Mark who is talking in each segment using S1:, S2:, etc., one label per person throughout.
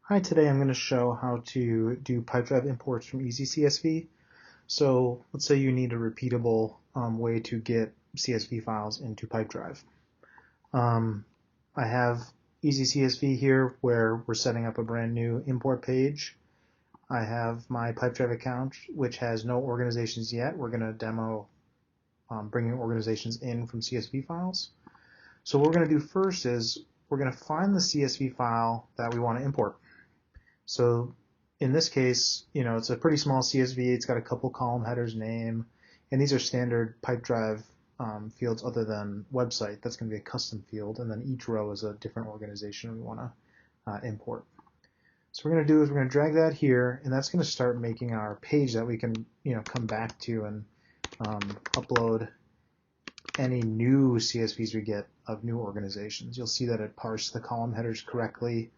S1: Hi, today I'm going to show how to do Pipedrive imports from Easy CSV. So let's say you need a repeatable way to get CSV files into Pipedrive. I have Easy CSV here where we're setting up a brand new import page. I have my Pipedrive account which has no organizations yet. We're going to demo bringing organizations in from CSV files. So what we're going to do first is we're going to find the CSV file that we want to import. So in this case, it's a pretty small CSV. It's got a couple column headers, name, and these are standard Pipedrive fields other than website. That's going to be a custom field, and then each row is a different organization we want to import. So what we're going to do is we're going to drag that here, and that's going to start making our page that we can come back to and upload any new CSVs we get of new organizations. You'll see that it parsed the column headers correctly.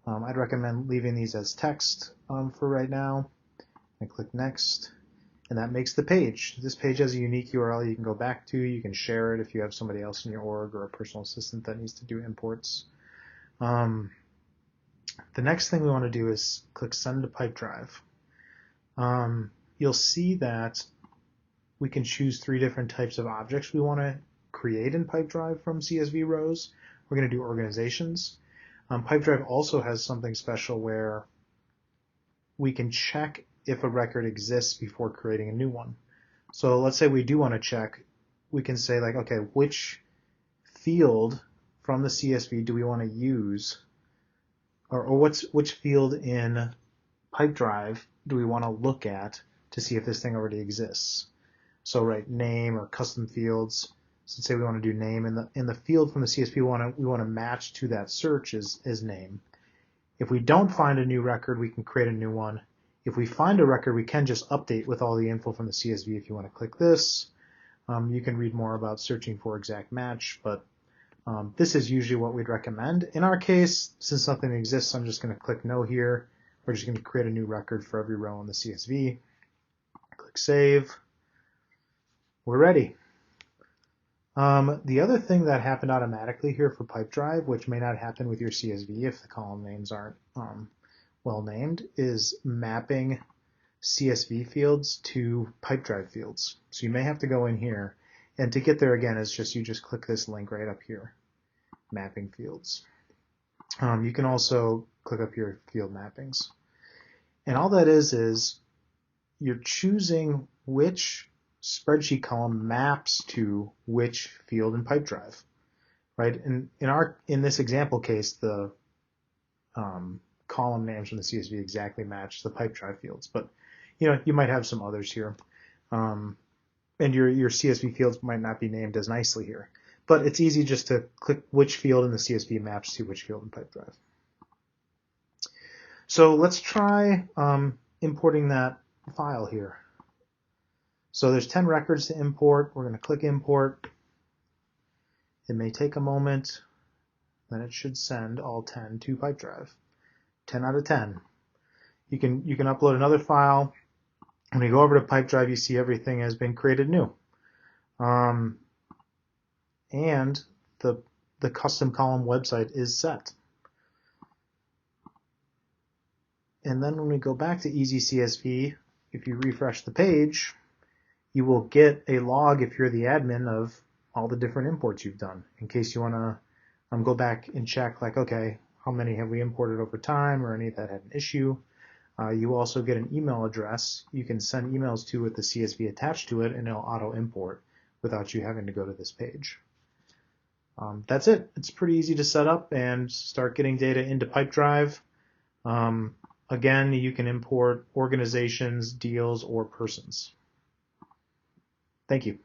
S1: I'd recommend leaving these as text for right now. And click next, and that makes the page. This page has a unique URL you can go back to. You can share it if you have somebody else in your org or a personal assistant that needs to do imports. The next thing we want to do is click Send to Pipedrive. You'll see that we can choose 3 different types of objects we want to create in Pipedrive from CSV rows. We're going to do organizations. Pipedrive also has something special where we can check if a record exists before creating a new one. So let's say we do want to check, we can say like, okay, which field from the CSV do we want to use, or which field in Pipedrive do we want to look at to see if this thing already exists. So name or custom fields. So let's say we want to do name, in the field from the CSV we want to match to that search is name. If we don't find a new record, we can create a new one. If we find a record, we can just update with all the info from the CSV. If you want to click this, you can read more about searching for exact match, but this is usually what we'd recommend. In our case, since nothing exists, I'm just going to click no here. We're just going to create a new record for every row in the CSV. Click save. We're ready. The other thing that happened automatically here for Pipedrive, which may not happen with your CSV if the column names aren't well named, is mapping CSV fields to Pipedrive fields. So you may have to go in here, and to get there again is you just click this link right up here, mapping fields. You can also click up here, field mappings. And all that is you're choosing which spreadsheet column maps to which field in Pipedrive, right? And in this example case, the column names from the CSV exactly match the Pipedrive fields, but you might have some others here, and your CSV fields might not be named as nicely here. But it's easy just to click which field in the CSV maps to which field in Pipedrive. So let's try importing that file here. So there's 10 records to import. We're going to click import. It may take a moment. Then it should send all 10 to Pipedrive. 10 out of 10. You can upload another file. When you go over to Pipedrive, you see everything has been created new. And the custom column website is set. And then when we go back to Easy CSV, if you refresh the page, you will get a log if you're the admin of all the different imports you've done, in case you want to go back and check, like, okay, how many have we imported over time, or any that had an issue. You also get an email address you can send emails to with the CSV attached to it, and it'll auto-import without you having to go to this page. That's it. It's pretty easy to set up and start getting data into Pipedrive. Again, you can import organizations, deals, or persons. Thank you.